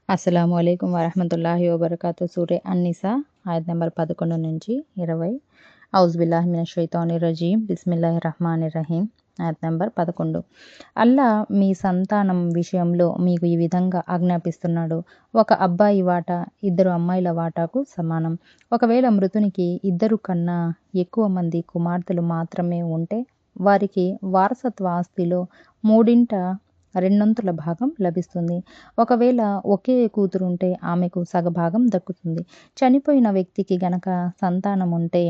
అస్సలాము అలైకుం వరహమతుల్లాహి వబర్కాతు. సూరే అన్నిసా ఆయత్ నెంబర్ 11 నుంచి 20. ఔజుబిల్లాహి మినష్ షైతానిర్ రజీం. బిస్మిల్లాహిర్ రహమానిర్ రహీం. ఆయత్ నెంబర్ 11. అల్లా మీ సంతానం విషయంలో మీకు ఈ విధంగా ఆజ్ఞాపిస్తున్నాడు. ఒక అబ్బాయి వాటా 2 అమ్మాయిల వాటాకు సమానం. ఒకవేళ మృతునికి 2 కన్నా ఎక్కువ మంది కుమార్తెలు మాత్రమే ఉంటే వారికి వారసత్వ ఆస్తిలో 3/2 భాగం లభిస్తుంది. ఒకవేళ ఒకే కూతురుంటే ఆమెకు సగభాగం దక్కుతుంది. చనిపోయిన వ్యక్తికి గనక సంతానం ఉంటే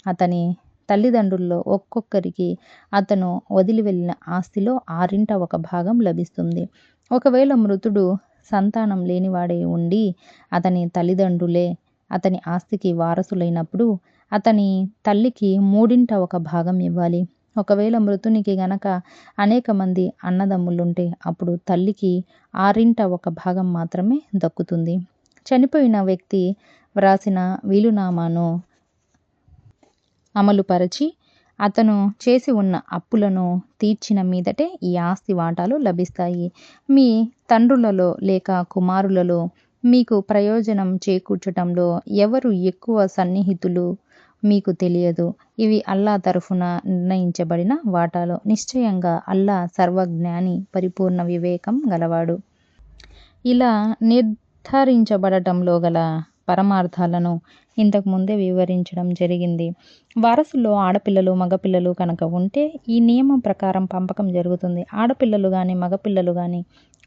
అతని తల్లిదండ్రుల్లో ఒక్కొక్కరికి అతను వదిలి వెళ్ళిన ఆస్తిలో 6/1 భాగం లభిస్తుంది. ఒకవేళ మృతుడు సంతానం లేనివాడే ఉండి అతని తల్లిదండ్రులే అతని ఆస్తికి వారసులైనప్పుడు అతని తల్లికి 3/1 భాగం ఇవ్వాలి. ఒకవేళ మృతునికి గనక అనేక మంది అన్నదమ్ములుంటే అప్పుడు తల్లికి 6/1 భాగం మాత్రమే దక్కుతుంది. చనిపోయిన వ్యక్తి వ్రాసిన వీలునామాను అమలుపరచి అతను చేసి ఉన్న అప్పులను తీర్చిన మీదటే ఈ ఆస్తి వాటాలు లభిస్తాయి. మీ తండ్రులలో లేక కుమారులలో మీకు ప్రయోజనం చేకూర్చటంలో ఎవరు ఎక్కువ సన్నిహితులు మీకు తెలియదు. ఇవి అల్లా తరఫున నిర్ణయించబడిన వాటాలు. నిశ్చయంగా అల్లా సర్వజ్ఞాని, పరిపూర్ణ వివేకం గలవాడు. ఇలా నిర్ధారించబడటంలో గల పరమార్థాలను ఇంతకు ముందే వివరించడం జరిగింది. వారసుల్లో ఆడపిల్లలు మగపిల్లలు కనుక ఉంటే ఈ నియమం ప్రకారం పంపకం జరుగుతుంది. ఆడపిల్లలు గాని మగపిల్లలు గాని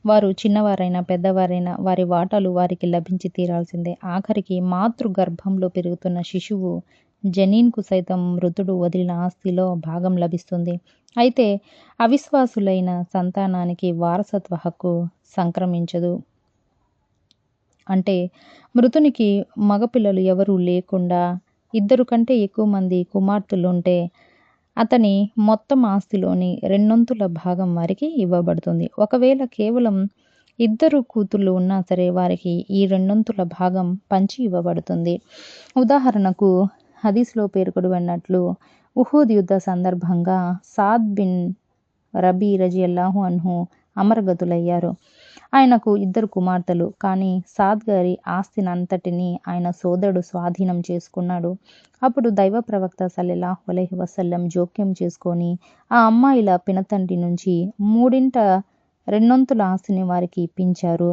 వారు చిన్నవారైనా పెద్దవారైనా వారి వాటాలు వారికి లభించి తీరాల్సిందే. ఆఖరికి మాతృగర్భంలో పెరుగుతున్న శిశువు జనీన్కు సైతం మృతుడు వదిలిన ఆస్తిలో భాగం లభిస్తుంది. అయితే అవిశ్వాసులైన సంతానానికి వారసత్వ హక్కు సంక్రమించదు. అంటే మృతునికి మగపిల్లలు ఎవరూ లేకుండా 2 కంటే ఎక్కువ మంది కుమార్తెలుంటే అతని మొత్తం ఆస్తిలోని 2/3 భాగం వారికి ఇవ్వబడుతుంది. ఒకవేళ కేవలం 2 కూతుళ్ళు ఉన్నా సరే వారికి ఈ 2/3 భాగం పంచి ఇవ్వబడుతుంది. ఉదాహరణకు హదీస్లో పేర్కొనబడినట్లు ఉహుద్ యుద్ధ సందర్భంగా సాద్ బిన్ రబీ రజియల్లాహు అన్హు అమరగతులయ్యారు. ఆయనకు 2 కుమార్తెలు. కానీ సాద్ గారి ఆస్తినంతటినీ ఆయన సోదరుడు స్వాధీనం చేసుకున్నాడు. అప్పుడు దైవ ప్రవక్త సల్లల్లాహు అలైహి వసల్లం జోక్యం చేసుకొని ఆ అమ్మాయిల పినతండ్రి నుంచి 3/2 ఆస్తిని వారికి ఇప్పించారు.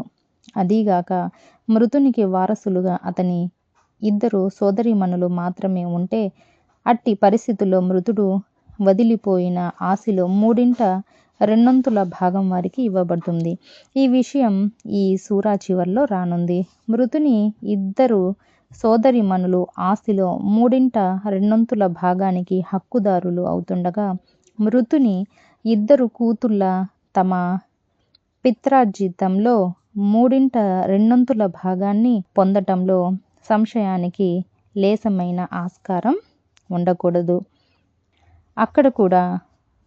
అదీగాక మృతునికి వారసులుగా అతని 2 సోదరీమణులు మాత్రమే ఉంటే అట్టి పరిస్థితుల్లో మృతుడు వదిలిపోయిన ఆస్తిలో 3/2 భాగం వారికి ఇవ్వబడుతుంది. ఈ విషయం ఈ సూరా చివర్లో రానుంది. మృతుని 2 సోదరీమణులు ఆస్తిలో 3/2 భాగానికి హక్కుదారులు అవుతుండగా మృతుని 2 కూతుళ్ళ తమ పిత్రార్జితంలో 3/2 భాగాన్ని పొందటంలో సంశయానికి లేసమైన ఆస్కారం ఉండకూడదు. అక్కడ కూడా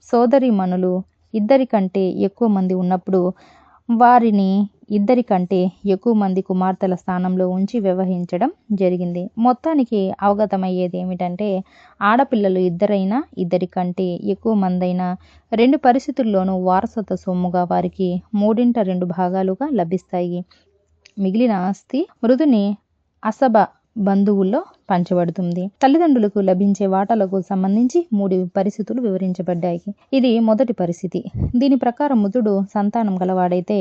సోదరీమణులు 2 కంటే ఎక్కువ మంది ఉన్నప్పుడు వారిని 2 కంటే ఎక్కువ మంది కుమార్తెల స్థానంలో ఉంచి వ్యవహరించడం జరిగింది. మొత్తానికి అవగతమయ్యేది ఏమిటంటే ఆడపిల్లలు 2 2 కంటే ఎక్కువ మందైనా 2 పరిస్థితుల్లోనూ వారసత్వ సొమ్ముగా వారికి 3/2 భాగాలుగా లభిస్తాయి. మిగిలిన ఆస్తి మృతుని అసబ బంధువుల్లో పంచబడుతుంది. తల్లిదండ్రులకు లభించే వాటాలకు సంబంధించి 3 పరిస్థితులు వివరించబడ్డాయి. ఇది మొదటి పరిస్థితి. దీని ప్రకారం మృతుడు సంతానం గలవాడైతే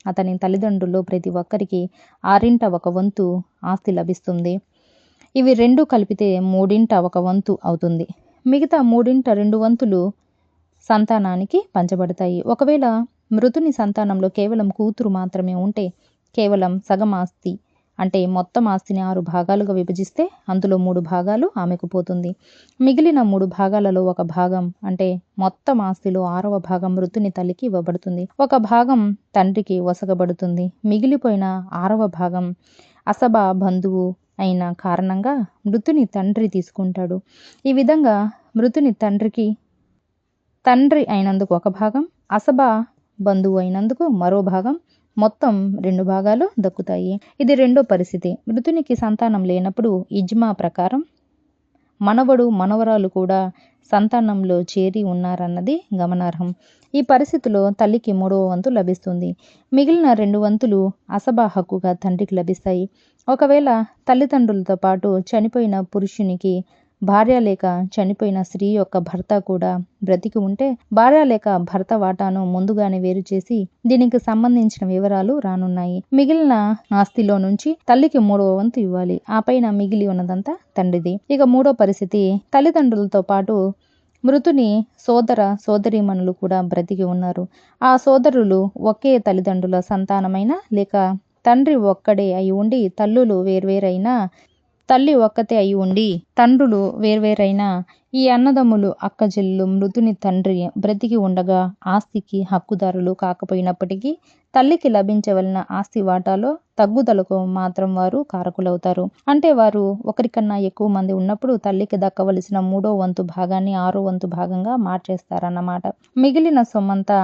అతని తల్లిదండ్రుల్లో ప్రతి ఒక్కరికి 6/1 వంతు ఆస్తి లభిస్తుంది. ఇవి 2 కలిపితే 3/1 వంతు అవుతుంది. మిగతా 3/2 వంతులు సంతానానికి పంచబడతాయి. ఒకవేళ మృతుని సంతానంలో కేవలం కూతురు మాత్రమే ఉంటే కేవలం సగం ఆస్తి అంటే మొత్తం ఆస్తిని 6 భాగాలుగా విభజిస్తే అందులో 3 భాగాలు ఆమెకు పోతుంది. మిగిలిన 3 భాగాలలో 1 భాగం అంటే మొత్తం ఆస్తిలో 6వ భాగం మృతుని తల్లికి ఇవ్వబడుతుంది. 1 భాగం తండ్రికి ఒసగబడుతుంది. మిగిలిపోయిన 6వ భాగం అసబా బంధువు అయిన కారణంగా మృతుని తండ్రి తీసుకుంటాడు. ఈ విధంగా మృతుని తండ్రి అయినందుకు 1 భాగం, అసబా బంధువు అయినందుకు మరో భాగం, మొత్తం 2 భాగాలు దక్కుతాయి. ఇది రెండో పరిస్థితి. మృతునికి సంతానం లేనప్పుడు ఇజ్మా ప్రకారం మనవడు మనవరాలు కూడా సంతానంలో చేరి ఉన్నారన్నది గమనార్హం. ఈ పరిస్థితిలో తల్లికి 3వ వంతు లభిస్తుంది. మిగిలిన 2 వంతులు అసభా హక్కుగా తండ్రికి లభిస్తాయి. ఒకవేళ తల్లిదండ్రులతో పాటు చనిపోయిన పురుషునికి భార్య లేక చనిపోయిన స్త్రీ యొక్క భర్త కూడా బ్రతికి ఉంటే భార్య లేక భర్త వాటాను ముందుగానే వేరు చేసి దీనికి సంబంధించిన వివరాలు రానున్నాయి. మిగిలిన ఆస్తిలో నుంచి తల్లికి 3వ వంతు ఇవ్వాలి. ఆ పైన మిగిలి ఉన్నదంతా తండ్రిది. ఇక 3వ పరిస్థితి, తల్లిదండ్రులతో పాటు మృతుని సోదర సోదరీమణులు కూడా బ్రతికి ఉన్నారు. ఆ సోదరులు ఒకే తల్లిదండ్రుల సంతానమైన లేక తండ్రి ఒక్కడే అయి ఉండి తల్లి ఒక్కతే అయి ఉండి తండ్రులు వేర్వేరైనా ఈ అన్నదమ్ములు అక్కచెల్లు మృతుని తండ్రి బ్రతికి ఉండగా ఆస్తికి హక్కుదారులు కాకపోయినప్పటికీ తల్లికి లభించవలసిన ఆస్తి వాటాలో తగ్గుదలకు మాత్రం వారు కారకులవుతారు. అంటే వారు ఒకరికన్నా ఎక్కువ మంది ఉన్నప్పుడు తల్లికి దక్కవలసిన 3వ వంతు భాగాన్ని 6వ వంతు భాగంగా మార్చేస్తారన్నమాట. మిగిలిన సొమ్మంతా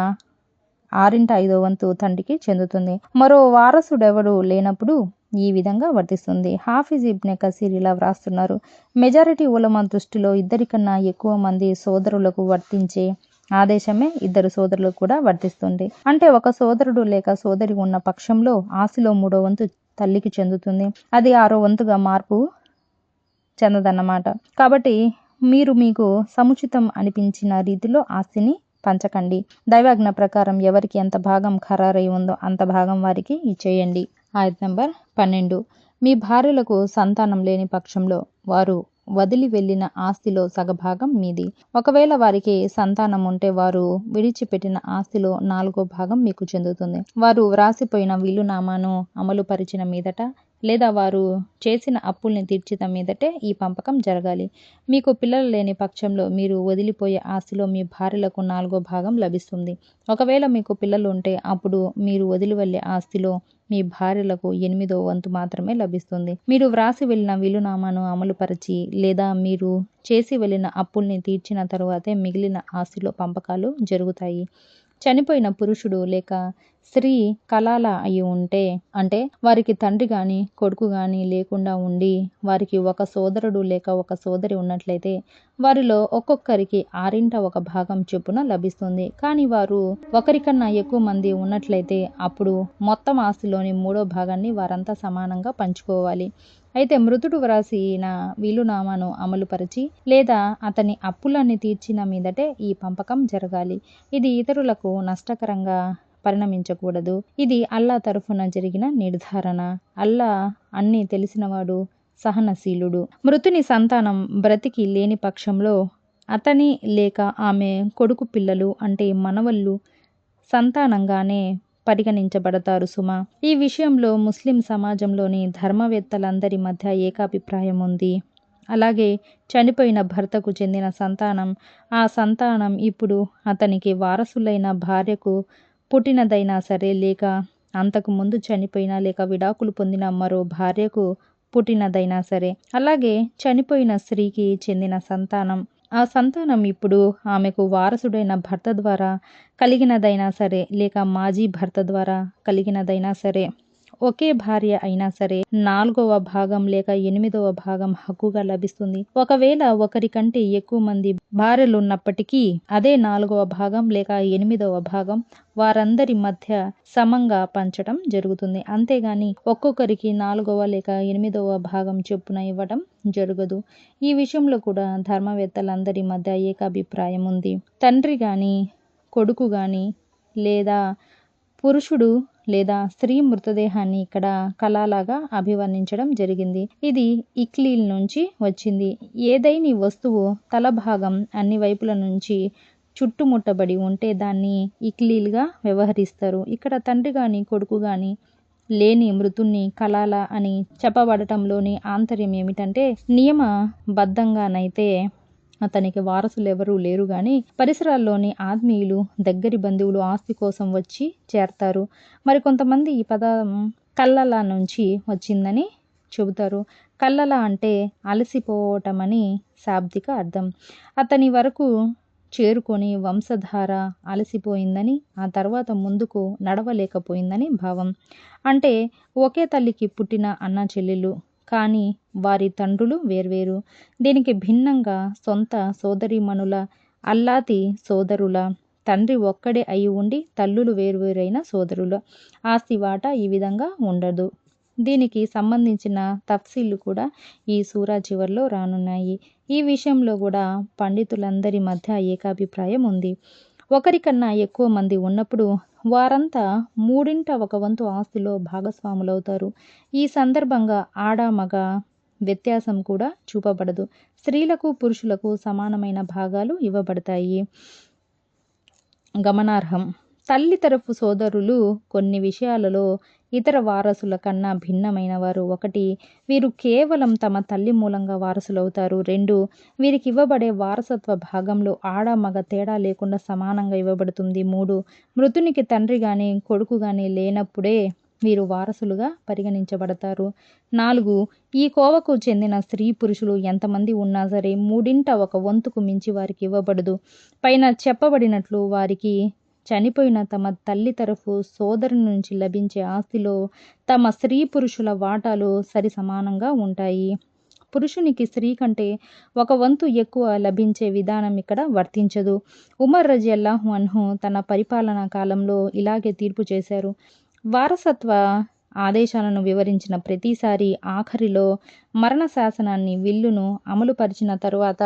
6/5వ వంతు తండ్రికి చెందుతుంది. మరో వారసుడెవడు లేనప్పుడు ఈ విధంగా వర్తిస్తుంది. హాఫిజ్ ఇబ్నె కసీర్ ఇలా వ్రాస్తున్నారు. మెజారిటీ ఉలమా దృష్టిలో ఇద్దరికన్నా ఎక్కువ మంది సోదరులకు వర్తించే ఆదేశమే ఇద్దరు సోదరులకు కూడా వర్తిస్తుంది. అంటే ఒక సోదరుడు లేక సోదరి ఉన్న పక్షంలో ఆస్తిలో 3వ వంతు తల్లికి చెందుతుంది. అది 6వ వంతుగా మార్పు చెందదన్నమాట. కాబట్టి మీకు సముచితం అనిపించిన రీతిలో ఆస్తిని పంచకండి. దైవాజ్ఞ ప్రకారం ఎవరికి ఎంత భాగం ఖరారై ఉందో అంత భాగం వారికి ఇచ్చేయండి. ఆయత్ నంబర్ 12. మీ భార్యలకు సంతానం లేని పక్షంలో వారు వదిలి వెళ్ళిన ఆస్తిలో సగభాగం మీది. ఒకవేళ వారికి సంతానం ఉంటే వారు విడిచిపెట్టిన ఆస్తిలో 4వ భాగం మీకు చెందుతుంది. వారు వ్రాసిపోయిన వీలునామాను అమలు పరిచిన మీదట లేదా వారు చేసిన అప్పుల్ని తీర్చిన మీదటే ఈ పంపకం జరగాలి. మీకు పిల్లలు లేని పక్షంలో మీరు వదిలిపోయే ఆస్తిలో మీ భార్యలకు 4వ భాగం లభిస్తుంది. ఒకవేళ మీకు పిల్లలు ఉంటే అప్పుడు మీరు వదిలి వెళ్ళే ఆస్తిలో మీ భార్యలకు 8వ వంతు మాత్రమే లభిస్తుంది. మీరు వ్రాసి వెళ్ళిన వీలునామాను అమలుపరిచి లేదా మీరు చేసి వెళ్ళిన అప్పుల్ని తీర్చిన తరువాతే మిగిలిన ఆస్తిలో పంపకాలు జరుగుతాయి. చనిపోయిన పురుషుడు లేక స్త్రీ కలాల అయి ఉంటే, అంటే వారికి తండ్రి గాని కొడుకు గాని లేకుండా ఉండి వారికి ఒక సోదరుడు లేక ఒక సోదరి ఉన్నట్లయితే వారిలో ఒక్కొక్కరికి 6/1 భాగం చొప్పున లభిస్తుంది. కానీ వారు ఒకరికన్నా ఎక్కువ మంది ఉన్నట్లయితే అప్పుడు మొత్తం ఆస్తిలోని 3వ భాగాన్ని వారంతా సమానంగా పంచుకోవాలి. అయితే మృతుడు వ్రాసిన వీలునామాను అమలుపరిచి లేదా అతని అప్పులన్నీ తీర్చిన మీదటే ఈ పంపకం జరగాలి. ఇది ఇతరులకు నష్టకరంగా పరిణమించకూడదు. ఇది అల్లా తరఫున జరిగిన నిర్ధారణ. అల్లా అన్నీ తెలిసినవాడు, సహనశీలుడు. మృతుని సంతానం బ్రతికి లేని పక్షంలో అతని లేక ఆమె కొడుకు పిల్లలు అంటే మనవళ్ళు సంతానంగానే పరిగణించబడతారు సుమా. ఈ విషయంలో ముస్లిం సమాజంలోని ధర్మవేత్తలందరి మధ్య ఏకాభిప్రాయం ఉంది. అలాగే చనిపోయిన భర్తకు చెందిన సంతానం, ఆ సంతానం ఇప్పుడు అతనికి వారసులైన భార్యకు పుట్టినదైనా సరే లేక అంతకు ముందు చనిపోయిన లేక విడాకులు పొందిన మరో భార్యకు పుట్టినదైనా సరే, అలాగే చనిపోయిన స్త్రీకి చెందిన సంతానం, ఆ సంతానం ఇప్పుడు ఆమెకు వారసుడైన భర్త ద్వారా కలిగినదైనా సరే లేక మాజీ భర్త ద్వారా కలిగినదైనా సరే, ఒకే భార్య అయినా సరే 4వ భాగం లేక 8వ భాగం హక్కుగా లభిస్తుంది. ఒకవేళ ఒకరి కంటే ఎక్కువ మంది భార్యలున్నప్పటికీ అదే 4వ భాగం లేక 8వ భాగం వారందరి మధ్య సమంగా పంచడం జరుగుతుంది. అంతేగాని ఒక్కొక్కరికి 4వ లేక 8వ భాగం చొప్పున ఇవ్వడం జరగదు. ఈ విషయంలో కూడా ధర్మవేత్తలందరి మధ్య ఏకాభిప్రాయం ఉంది. తండ్రి గాని కొడుకు గాని లేదా పురుషుడు లేదా స్త్రీ మృతదేహాన్ని ఇక్కడ కళలాగా అభివర్ణించడం జరిగింది. ఇది ఇక్లీల్ నుంచి వచ్చింది. ఏదైని వస్తువు తల భాగం అన్ని వైపుల నుంచి చుట్టుముట్టబడి ఉంటే దాన్ని ఇక్లీల్గా వ్యవహరిస్తారు. ఇక్కడ తండ్రి గాని కొడుకు గాని లేని మృతుణ్ణి కలాల అని చెప్పబడటంలోని ఆంతర్యం ఏమిటంటే, నియమబద్ధంగానైతే అతనికి వారసులు ఎవరూ లేరు గాని పరిసరాల్లోని ఆత్మీయులు దగ్గరి బంధువులు ఆస్తి కోసం వచ్చి చేరతారు. మరి కొంతమంది ఈ పదం కల్లల నుంచి వచ్చిందని చెబుతారు. కల్లల అంటే అలసిపోవటమని శాబ్దిక అర్థం. అతని వరకు చేరుకొని వంశధార అలసిపోయిందని, ఆ తర్వాత ముందుకు నడవలేకపోయిందని భావం. అంటే ఒకే తల్లికి పుట్టిన అన్న చెల్లెలు కానీ వారి తండ్రులు వేర్వేరు. దీనికి భిన్నంగా సొంత సోదరీమణుల, అల్లాతి సోదరుల, తండ్రి ఒక్కడే అయి ఉండి తల్లులు వేరువేరైన సోదరులు. ఆస్తి వాటా ఈ విధంగా ఉండదు. దీనికి సంబంధించిన తఫ్సీళ్లు కూడా ఈ సూరా చివర్లో రానున్నాయి. ఈ విషయంలో కూడా పండితులందరి మధ్య ఏకాభిప్రాయం ఉంది. ఒకరికన్నా ఎక్కువ మంది ఉన్నప్పుడు వారంతా 1/3 ఆస్తిలో భాగస్వాములవుతారు. ఈ సందర్భంగా ఆడ మగ వ్యత్యాసం కూడా చూపబడదు. స్త్రీలకు పురుషులకు సమానమైన భాగాలు ఇవ్వబడతాయి. గమనార్హం, తల్లి తరఫు సోదరులు కొన్ని విషయాలలో ఇతర వారసుల కన్నా భిన్నమైన వారు. 1. వీరు కేవలం తమ తల్లి మూలంగా వారసులవుతారు. 2. వీరికి ఇవ్వబడే వారసత్వ భాగంలో ఆడ మగ తేడా లేకుండా సమానంగా ఇవ్వబడుతుంది. 3. మృతునికి తండ్రి గాని కొడుకు గాని లేనప్పుడే వీరు వారసులుగా పరిగణించబడతారు. 4. ఈ కోవకు చెందిన స్త్రీ పురుషులు ఎంతమంది ఉన్నా సరే 1/3 మించి వారికి ఇవ్వబడదు. పైన చెప్పబడినట్లు వారికి చనిపోయిన తమ తల్లి తరఫు సోదరుని నుంచి లభించే ఆస్తిలో తమ స్త్రీ పురుషుల వాటాలు సరి సమానంగా ఉంటాయి. పురుషునికి స్త్రీ కంటే 1/4 ఎక్కువ లభించే విధానం ఇక్కడ వర్తించదు. ఉమర్ రజియల్లాహు అన్హు తన పరిపాలనా కాలంలో ఇలాగే తీర్పు చేశారు. వారసత్వ ఆదేశాలను వివరించిన ప్రతిసారి ఆఖరిలో మరణ శాసనాన్ని విల్లును అమలుపరిచిన తరువాత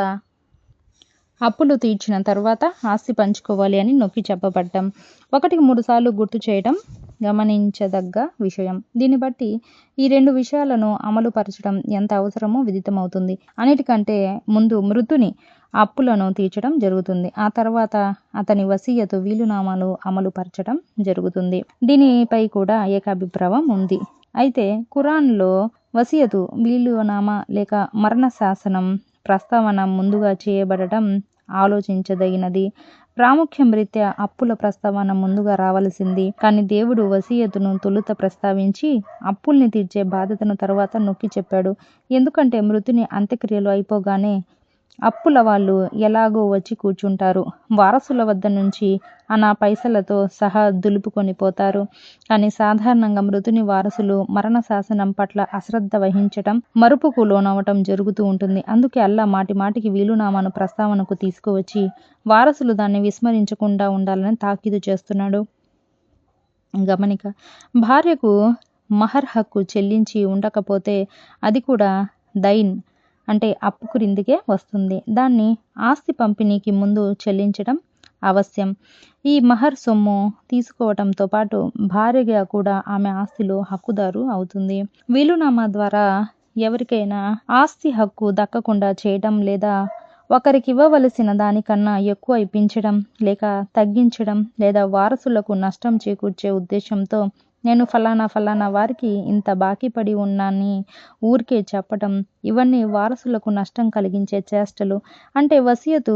అప్పులు తీర్చిన తర్వాత ఆస్తి పంచుకోవాలి అని నొక్కి చెప్పబడ్డం 1కి 3 సార్లు గుర్తు చేయడం గమనించదగ్గ విషయం. దీన్ని బట్టి ఈ 2 విషయాలను అమలు పరచడం ఎంత అవసరమో విదితమవుతుంది. అన్నిటికంటే ముందు మృతుని అప్పులను తీర్చడం జరుగుతుంది. ఆ తర్వాత అతని వసీయతు వీలునామాలు అమలు పరచడం జరుగుతుంది. దీనిపై కూడా ఏకాభిప్రాయం ఉంది. అయితే ఖురాన్లో వసీయతు వీలునామా లేక మరణ శాసనం ప్రస్తావన ముందుగా చేయబడటం ఆలోచించదగినది. ప్రాముఖ్యం రీత్యా అప్పుల ప్రస్తావన ముందుగా రావలసింది. కానీ దేవుడు వసీయతును తొలుత ప్రస్తావించి అప్పుల్ని తీర్చే బాధ్యతను తర్వాత నొక్కి చెప్పాడు. ఎందుకంటే మృతుని అంత్యక్రియలు అయిపోగానే అప్పుల వాళ్ళు ఎలాగో వచ్చి కూర్చుంటారు. వారసుల వద్ద నుంచి అనా పైసలతో సహా దులుపుకొని పోతారు. కానీ సాధారణంగా మృతుని వారసులు మరణ శాసనం పట్ల అశ్రద్ధ వహించటం, మరుపుకు లోనవటం జరుగుతూ ఉంటుంది. అందుకే అల్లా మాటి మాటికి వీలునామాను ప్రస్తావనకు తీసుకువచ్చి వారసులు దాన్ని విస్మరించకుండా ఉండాలని తాకీదు చేస్తున్నాడు. గమనిక, భార్యకు మహర్ హక్కు చెల్లించి ఉండకపోతే అది కూడా దైన్ అంటే అప్పు క్రిందికే వస్తుంది. దాన్ని ఆస్తి పంపిణీకి ముందు చెల్లించడం అవశ్యం. ఈ మహర్ సొమ్ము తీసుకోవటంతో పాటు భార్యగా కూడా ఆమె ఆస్తిలో హక్కుదారు అవుతుంది. వీలునామా ద్వారా ఎవరికైనా ఆస్తి హక్కు దక్కకుండా చేయడం లేదా ఒకరికి ఇవ్వవలసిన దానికన్నా ఎక్కువ ఇప్పించడం లేక తగ్గించడం లేదా వారసులకు నష్టం చేకూర్చే ఉద్దేశంతో నేను ఫలానా వారికి ఇంత బాకీ పడి ఉన్నానని ఊరికే చెప్పటం, ఇవన్నీ వారసులకు నష్టం కలిగించే చేష్టలు. అంటే వసియతు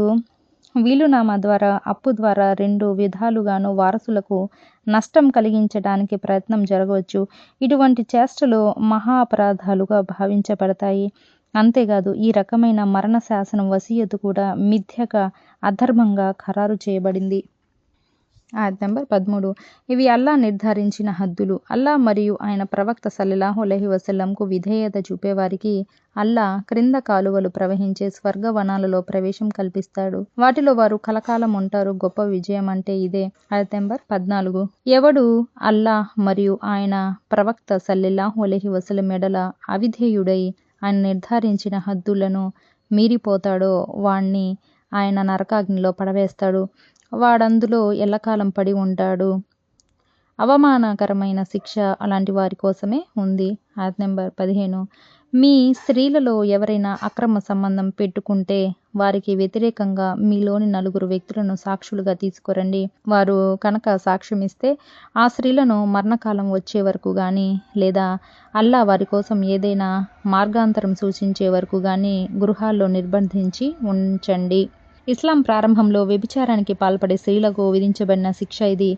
వీలునామా ద్వారా అప్పు ద్వారా 2 విధాలుగాను వారసులకు నష్టం కలిగించడానికి ప్రయత్నం జరగవచ్చు. ఇటువంటి చేష్టలు మహా అపరాధాలుగా భావించబడతాయి. అంతేకాదు ఈ రకమైన మరణ శాసనం వసియతు కూడా మిథ్యగా అధర్మంగా ఖరారు చేయబడింది. ఆయత్ నంబర్ 13. ఇవి అల్లా నిర్ధారించిన హద్దులు. అల్లా మరియు ఆయన ప్రవక్త సల్లల్లాహు అలైహి వసల్లంకు విధేయత చూపేవారికి అల్లా క్రింద కాలువలు ప్రవహించే స్వర్గవనాలలో ప్రవేశం కల్పిస్తాడు. వాటిలో వారు కలకాలం ఉంటారు. గొప్ప విజయం అంటే ఇదే. ఆయత్ నంబర్ 14. ఎవడు అల్లా మరియు ఆయన ప్రవక్త సల్లల్లాహు అలైహి వసల్లం ఎడల అవిధేయుడై ఆయన నిర్ధారించిన హద్దులను మీరిపోతాడో వాణ్ణి ఆయన నరకాగ్నిలో పడవేస్తాడు. వాడందులో ఎల్లకాలం పడి ఉంటాడు. అవమానకరమైన శిక్ష అలాంటి వారి కోసమే ఉంది. ఆయత్ నంబర్ 15. మీ స్త్రీలలో ఎవరైనా అక్రమ సంబంధం పెట్టుకుంటే వారికి వ్యతిరేకంగా మీలోని 4 వ్యక్తులను సాక్షులుగా తీసుకురండి. వారు కనుక సాక్ష్యమిస్తే ఆ స్త్రీలను మరణకాలం వచ్చే వరకు గాని లేదా అల్లా వారి కోసం ఏదైనా మార్గాంతరం సూచించే వరకు గాని గృహాల్లో నిర్బంధించి ఉంచండి. ఇస్లాం ప్రారంభంలో వ్యభిచారానికి పాల్పడే స్త్రీలకు విధించబడిన శిక్ష ఇది.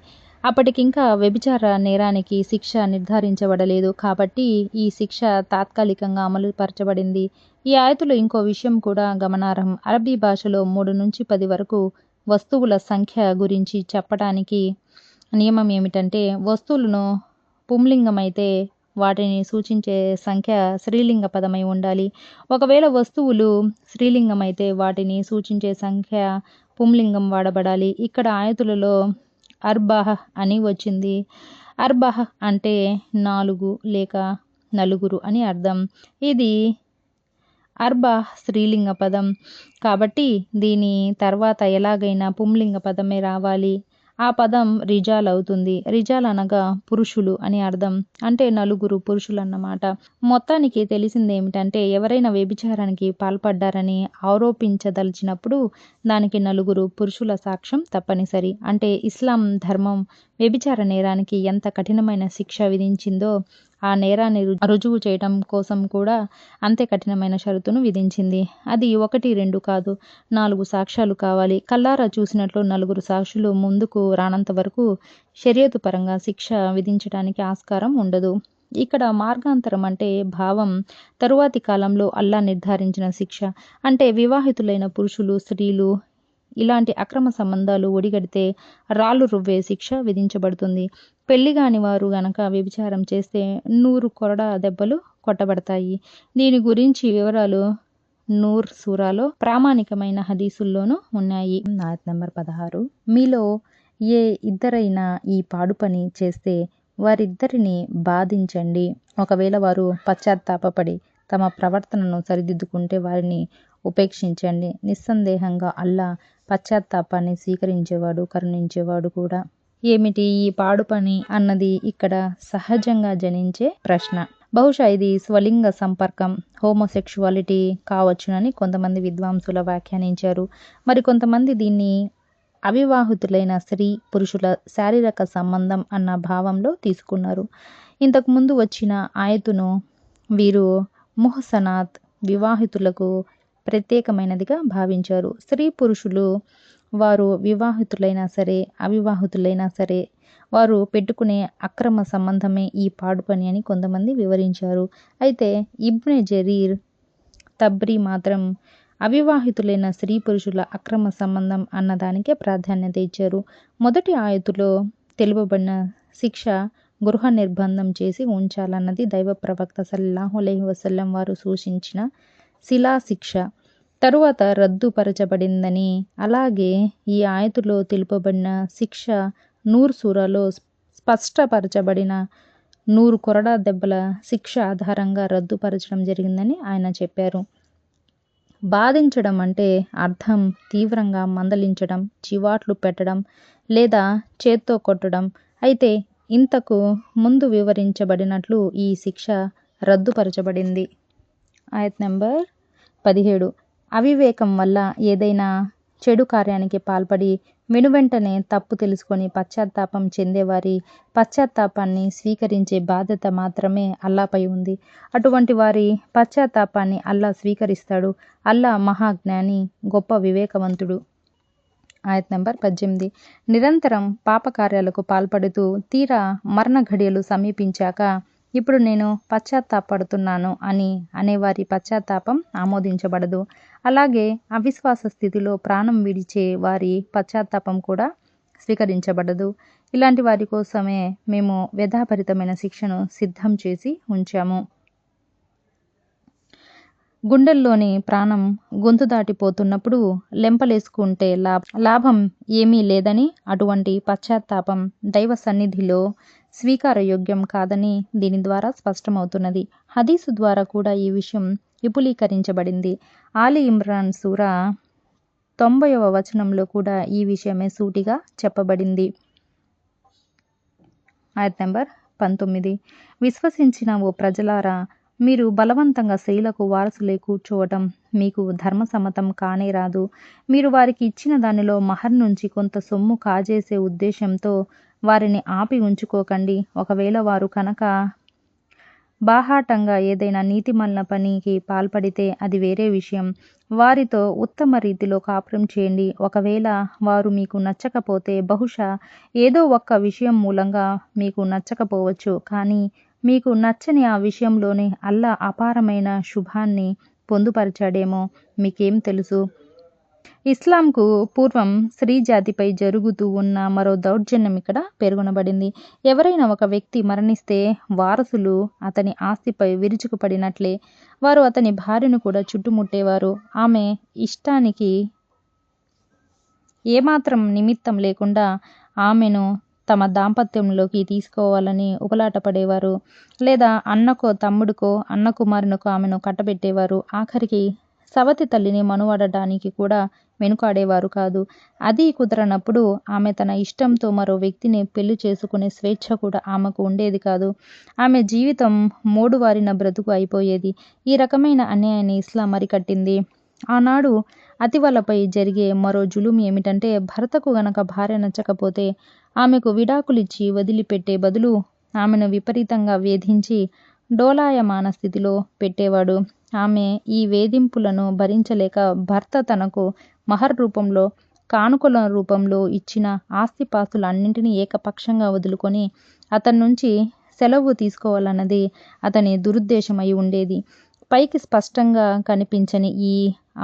అప్పటికింకా వ్యభిచార నేరానికి శిక్ష నిర్ధారించబడలేదు కాబట్టి ఈ శిక్ష తాత్కాలికంగా అమలు పరచబడింది. ఈ ఆయతులో ఇంకో విషయం కూడా గమనార్హం. అరబీ భాషలో 3 నుంచి 10 వరకు వస్తువుల సంఖ్య గురించి చెప్పటానికి నియమం ఏమిటంటే వస్తువులను పుంలింగమైతే వాటిని సూచించే సంఖ్య స్త్రీలింగ పదమై ఉండాలి. ఒకవేళ వస్తువులు స్త్రీలింగమైతే వాటిని సూచించే సంఖ్య పుంలింగం వాడబడాలి. ఇక్కడ ఆయతులలో అర్బాహ్ అని వచ్చింది. అర్బాహ్ అంటే 4 లేక నలుగురు అని అర్థం. ఇది అర్బాహ్ స్త్రీలింగ పదం కాబట్టి దీని తర్వాత ఎలాగైనా పుంలింగ పదమే రావాలి. ఆ పదం రిజాల్ అవుతుంది. రిజాల్ అనగా పురుషులు అని అర్థం. అంటే నలుగురు పురుషులు అన్నమాట. మొత్తానికి తెలిసింది ఏమిటంటే ఎవరైనా వ్యభిచారానికి పాల్పడ్డారని ఆరోపించదలిచినప్పుడు దానికి నలుగురు పురుషుల సాక్ష్యం తప్పనిసరి. అంటే ఇస్లాం ధర్మం వ్యభిచార నేరానికి ఎంత కఠినమైన శిక్ష విధించిందో ఆ నేరాన్ని రుజువు చేయడం కోసం కూడా అంతే కఠినమైన షరతును విధించింది. అది 1, 2 కాదు, 4 సాక్ష్యాలు కావాలి. కల్లారా చూసినట్లు 4 సాక్షులు ముందుకు రానంత వరకు షరియతు పరంగా శిక్ష విధించడానికి ఆస్కారం ఉండదు. ఇక్కడ మార్గాంతరం అంటే భావం తరువాతి కాలంలో అల్లా నిర్ధారించిన శిక్ష. అంటే వివాహితులైన పురుషులు, స్త్రీలు ఇలాంటి అక్రమ సంబంధాలు ఒడిగడితే రాళ్ళు రువ్వే శిక్ష విధించబడుతుంది. పెళ్లి కాని వారు గనక వ్యభిచారం చేస్తే 100 కొరడా దెబ్బలు కొట్టబడతాయి. దీని గురించి వివరాలు నూర్ సూరాలో ప్రామాణికమైన హదీసుల్లోనూ ఉన్నాయి. ఆయత్ నంబర్ 16. మీలో ఏ ఇద్దరైనా ఈ పాడు పని చేస్తే వారిద్దరిని బాధించండి. ఒకవేళ వారు పశ్చాత్తాపపడి తమ ప్రవర్తనను సరిదిద్దుకుంటే వారిని ఉపేక్షించండి. నిస్సందేహంగా అల్లా పశ్చాత్తాపాన్ని స్వీకరించేవాడు, కరుణించేవాడు కూడా. ఏమిటి ఈ పాడు పని అన్నది ఇక్కడ సహజంగా జనించే ప్రశ్న. బహుశా ఇది స్వలింగ సంపర్కం, హోమోసెక్షువాలిటీ కావచ్చునని కొంతమంది విద్వాంసుల వ్యాఖ్యానించారు. మరి కొంతమంది దీన్ని అవివాహితులైన స్త్రీ పురుషుల శారీరక సంబంధం అన్న భావంలో తీసుకున్నారు. ఇంతకు ముందు వచ్చిన ఆయతును వీరు ముహ్సనాత్ వివాహితులకు ప్రత్యేకమైనదిగా భావించారు. స్త్రీ పురుషులు వారు వివాహితులైనా సరే అవివాహితులైనా సరే వారు పెట్టుకునే అక్రమ సంబంధమే ఈ పాడు పని అని కొంతమంది వివరించారు. అయితే ఇబ్నె జరీర్ తబ్రీ మాత్రం అవివాహితులైన స్త్రీ పురుషుల అక్రమ సంబంధం అన్నదానికే ప్రాధాన్యత ఇచ్చారు. మొదటి ఆయతులో తెలుపబడిన శిక్ష గృహ నిర్బంధం చేసి ఉంచాలన్నది దైవ ప్రవక్త సల్లల్లాహు అలైహి వసల్లం వారు సూచించిన శిలా శిక్ష తరువాత రద్దుపరచబడిందని, అలాగే ఈ ఆయతులో తెలుపబడిన శిక్ష నూర్ సూరాలో స్పష్టపరచబడిన 100 కొరడా దెబ్బల శిక్ష ఆధారంగా రద్దుపరచడం జరిగిందని ఆయన చెప్పారు. బాధించడం అంటే అర్థం తీవ్రంగా మందలించడం, చివాట్లు పెట్టడం లేదా చేత్తో కొట్టడం. అయితే ఇంతకు ముందు వివరించబడినట్లు ఈ శిక్ష రద్దుపరచబడింది. ఆయత్ నంబర్ 17. అవివేకం వల్ల ఏదైనా చెడు కార్యానికి పాల్పడి వెనువెంటనే తప్పు తెలుసుకొని పశ్చాత్తాపం చెందేవారి పశ్చాత్తాపాన్ని స్వీకరించే బాధ్యత మాత్రమే అల్లాపై ఉంది. అటువంటి వారి పశ్చాత్తాపాన్ని అల్లా స్వీకరిస్తాడు. అల్లా మహాజ్ఞాని, గొప్ప వివేకవంతుడు. ఆయత్ నంబర్ 18. నిరంతరం పాపకార్యాలకు పాల్పడుతూ తీరా మరణ ఘడియలు సమీపించాక ఇప్పుడు నేను పశ్చాత్తాపడుతున్నాను అని అనేవారి పశ్చాత్తాపం ఆమోదించబడదు. అలాగే అవిశ్వాస స్థితిలో ప్రాణం విడిచే వారి పశ్చాత్తాపం కూడా స్వీకరించబడదు. ఇలాంటి వారి కోసమే మేము వ్యధాభరితమైన శిక్షను సిద్ధం చేసి ఉంచాము. గుండెల్లోని ప్రాణం గొంతు దాటిపోతున్నప్పుడు లెంపలేసుకుంటే లాభం ఏమీ లేదని, అటువంటి పశ్చాత్తాపం దైవ సన్నిధిలో స్వీకారయోగ్యం కాదని దీని ద్వారా స్పష్టమవుతున్నది. హదీసు ద్వారా కూడా ఈ విషయం విపులీకరించబడింది. ఆలి ఇమ్రాన్ సూరా 90వ వచనంలో కూడా ఈ విషయమే సూటిగా చెప్పబడింది. ఆయత్ నంబర్ 19. విశ్వసించిన ఓ ప్రజలారా, మీరు బలవంతంగా స్త్రీలకు వారసులై కూర్చోవటం మీకు ధర్మసమ్మతం కానే రాదు. మీరు వారికి ఇచ్చిన దానిలో మహర్ నుంచి కొంత సొమ్ము కాజేసే ఉద్దేశంతో వారిని ఆపి ఉంచుకోకండి. ఒకవేళ వారు కనుక బాహాటంగా ఏదైనా నీతిమాలిన పనికి పాల్పడితే అది వేరే విషయం. వారితో ఉత్తమ రీతిలో కాపురం చేయండి. ఒకవేళ వారు మీకు నచ్చకపోతే బహుశా ఏదో ఒక్క విషయం మూలంగా మీకు నచ్చకపోవచ్చు. కానీ మీకు నచ్చని ఆ విషయంలోనే అల్లా అపారమైన శుభాన్ని పొందుపరిచాడేమో మీకేం తెలుసు. ఇస్లాంకు పూర్వం స్త్రీ జాతిపై జరుగుతూ ఉన్న మరో దౌర్జన్యం ఇక్కడ పేర్కొనబడింది. ఎవరైనా ఒక వ్యక్తి మరణిస్తే వారసులు అతని ఆస్తిపై విరుచుకుపడినట్లే వారు అతని భార్యను కూడా చుట్టుముట్టేవారు. ఆమె ఇష్టానికి ఏమాత్రం నిమిత్తం లేకుండా ఆమెను తమ దాంపత్యంలోకి తీసుకోవాలని ఉపలాట పడేవారు. లేదా అన్నకో తమ్ముడికో అన్న కుమారునికో ఆమెను కట్టబెట్టేవారు. ఆఖరికి సవతి తల్లిని మనువడటానికి కూడా వెనుకాడేవారు కాదు. అది కుదరనప్పుడు ఆమె తన ఇష్టంతో మరో వ్యక్తిని పెళ్లి చేసుకునే స్వేచ్ఛ కూడా ఆమెకు ఉండేది కాదు. ఆమె జీవితం మోడువారిన బ్రతుకు అయిపోయేది. ఈ రకమైన అన్యాయాన్ని ఇస్లాం అరికట్టింది. ఆనాడు అతివలపై జరిగే మరో జులుం ఏమిటంటే, భర్తకు గనక భార్య నచ్చకపోతే ఆమెకు విడాకులిచ్చి వదిలిపెట్టే బదులు ఆమెను విపరీతంగా వేధించి డోలాయమాన స్థితిలో పెట్టేవాడు. ఆమె ఈ వేధింపులను భరించలేక భర్త తనకు మహర్ రూపంలో, కానుకల రూపంలో ఇచ్చిన ఆస్తిపాస్తులన్నింటినీ ఏకపక్షంగా వదులుకొని అతని నుంచి సెలవు తీసుకోవాలన్నది అతని దురుద్దేశం అయి ఉండేది. పైకి స్పష్టంగా కనిపించని ఈ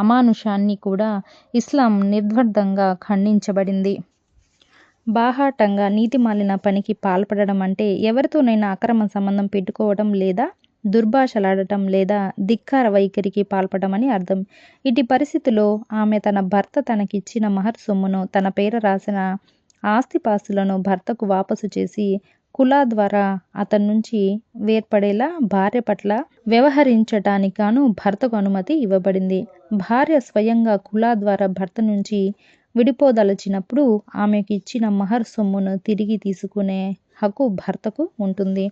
అమానుషాన్ని కూడా ఇస్లాం నిర్ద్వంద్వంగా ఖండించబడింది. బాహాటంగా నీతిమాలిన పనికి పాల్పడడం అంటే ఎవరితోనైనా అక్రమ సంబంధం పెట్టుకోవడం లేదా దుర్భాషలాడటం లేదా ధిక్కార వైఖరికి పాల్పడమని అర్థం. ఇటు పరిస్థితిలో ఆమె తన భర్త తనకిచ్చిన మహర్ సొమ్మును, తన పేర రాసిన ఆస్తిపాస్తులను భర్తకు వాపసు చేసి కులా ద్వారా అతని నుంచి వేర్పడేలా భార్య పట్ల వ్యవహరించటానికి గాను భర్తకు అనుమతి ఇవ్వబడింది. భార్య స్వయంగా కులా ద్వారా భర్త నుంచి విడిపోదలచినప్పుడు ఆమెకు ఇచ్చిన మహర్ సొమ్మును తిరిగి తీసుకునే హక్కు భర్తకు ఉంటుంది.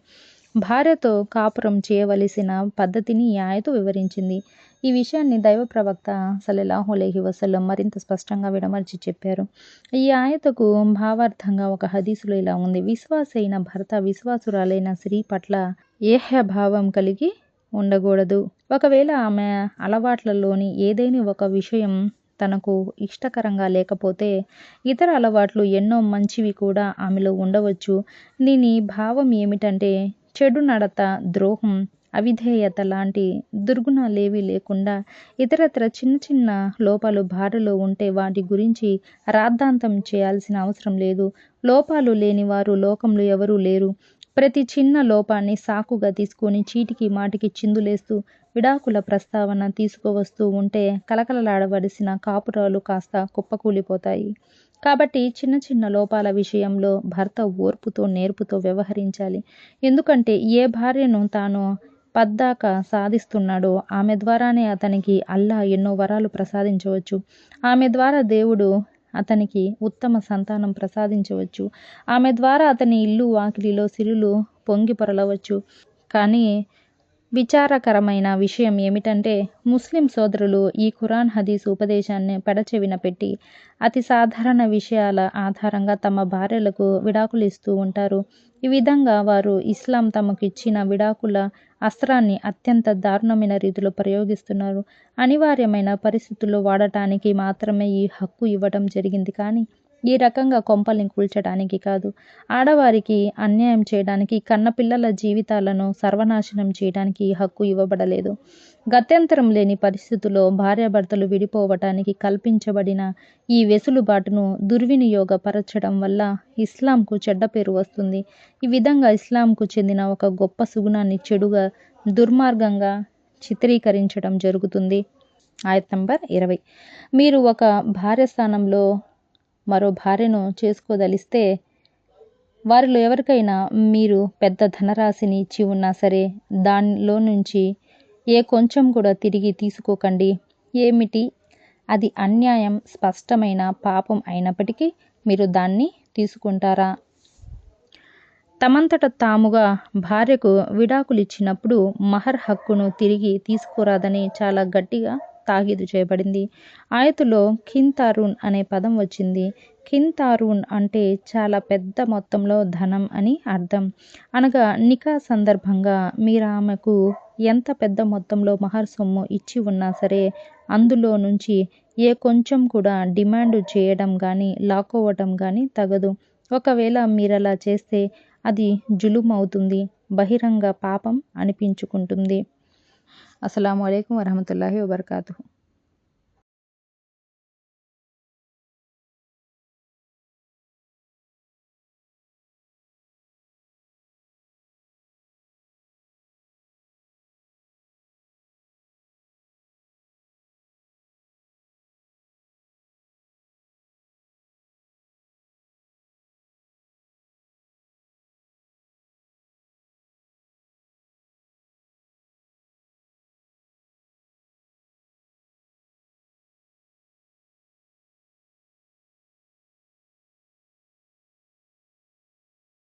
భార్యతో కాపురం చేయవలసిన పద్ధతిని ఈ ఆయతు వివరించింది. ఈ విషయాన్ని దైవ ప్రవక్త సల్లల్లాహు అలైహి వసల్లం మరింత స్పష్టంగా విడమర్చి చెప్పారు. ఈ ఆయతకు భావార్థంగా ఒక హదీసులో ఇలా ఉంది: విశ్వాసి అయిన భర్త విశ్వాసురాలైన స్త్రీ పట్ల ఏహ్యభావం కలిగి ఉండకూడదు. ఒకవేళ ఆమె అలవాట్లలోని ఏదైనా ఒక విషయం తనకు ఇష్టకరంగా లేకపోతే ఇతర అలవాట్లు ఎన్నో మంచివి కూడా ఆమెలో ఉండవచ్చు. దీని భావం ఏమిటంటే, చెడు నడత, ద్రోహం, అవిధేయత లాంటి దుర్గుణాలేవీ లేకుండా ఇతరత్ర చిన్న చిన్న లోపాలు భార్యలో ఉంటే వాటి గురించి రాద్ధాంతం చేయాల్సిన అవసరం లేదు. లోపాలు లేని వారు లోకంలో ఎవరూ లేరు. ప్రతి చిన్న లోపాన్ని సాకుగా తీసుకొని చీటికి మాటికి చిందులేస్తూ విడాకుల ప్రస్తావన తీసుకువస్తూ ఉంటే కలకలలాడవలసిన కాపురాలు కాస్త కుప్పకూలిపోతాయి. కాబట్టి చిన్న చిన్న లోపాల విషయంలో భర్త ఓర్పుతో నేర్పుతో వ్యవహరించాలి. ఎందుకంటే ఏ భార్యను తాను పద్దాక సాధిస్తున్నాడో ఆమె ద్వారానే అతనికి అల్లా ఎన్నో వరాలు ప్రసాదించవచ్చు. ఆమె ద్వారా దేవుడు అతనికి ఉత్తమ సంతానం ప్రసాదించవచ్చు. ఆమె ద్వారా అతని ఇల్లు వాకిలిలో సిరులు పొంగి పొరలవచ్చు. కానీ విచారకరమైన విషయం ఏమిటంటే, ముస్లిం సోదరులు ఈ ఖురాన్ హదీసు ఉపదేశాన్ని పెడచెవిన పెట్టి అతి సాధారణ విషయాల ఆధారంగా తమ భార్యలకు విడాకులు ఇస్తూ ఉంటారు. ఈ విధంగా వారు ఇస్లాం తమకు ఇచ్చిన విడాకుల అస్త్రాన్ని అత్యంత దారుణమైన రీతిలో ప్రయోగిస్తున్నారు. అనివార్యమైన పరిస్థితుల్లో వాడటానికి మాత్రమే ఈ హక్కు ఇవ్వడం జరిగింది, కానీ ఈ రకంగా కొంపల్ని కూల్చడానికి కాదు. ఆడవారికి అన్యాయం చేయడానికి, కన్నపిల్లల జీవితాలను సర్వనాశనం చేయడానికి ఈ హక్కు ఇవ్వబడలేదు. గత్యంతరం లేని పరిస్థితుల్లో భార్యాభర్తలు విడిపోవటానికి కల్పించబడిన ఈ వెసులుబాటును దుర్వినియోగపరచడం వల్ల ఇస్లాంకు చెడ్డ పేరు వస్తుంది. ఈ విధంగా ఇస్లాంకు చెందిన ఒక గొప్ప సుగుణాన్ని చెడుగా, దుర్మార్గంగా చిత్రీకరించడం జరుగుతుంది. ఆయత్ నంబర్ 20. మీరు ఒక భార్య స్థానంలో మరో భార్యను చేసుకోదలిస్తే వారిలో ఎవరికైనా మీరు పెద్ద ధనరాశిని ఇచ్చి ఉన్నా సరే దానిలో నుంచి ఏ కొంచెం కూడా తిరిగి తీసుకోకండి. ఏమిటి అది అన్యాయం, స్పష్టమైన పాపం అయినప్పటికీ మీరు దాన్ని తీసుకుంటారా? తమంతట తాముగా భార్యకు విడాకులిచ్చినప్పుడు మహర్ హక్కును తిరిగి తీసుకురాదని చాలా గట్టిగా తాకీదు చేయబడింది. ఆయతులో ఖింతారూన్ అనే పదం వచ్చింది. ఖింతారూన్ అంటే చాలా పెద్ద మొత్తంలో ధనం అని అర్థం. అనగా నికా సందర్భంగా మీరామెకు ఎంత పెద్ద మొత్తంలో మహర్ సొమ్ము ఇచ్చి ఉన్నా సరే అందులో నుంచి ఏ కొంచెం కూడా డిమాండ్ చేయడం కానీ లాక్కోవటం కానీ తగదు. ఒకవేళ మీరలా చేస్తే అది జులుం అవుతుంది, బహిరంగ పాపం అనిపించుకుంటుంది. అస్సలాము అలైకుం వరహమతుల్లాహి వబర్కాతుహు.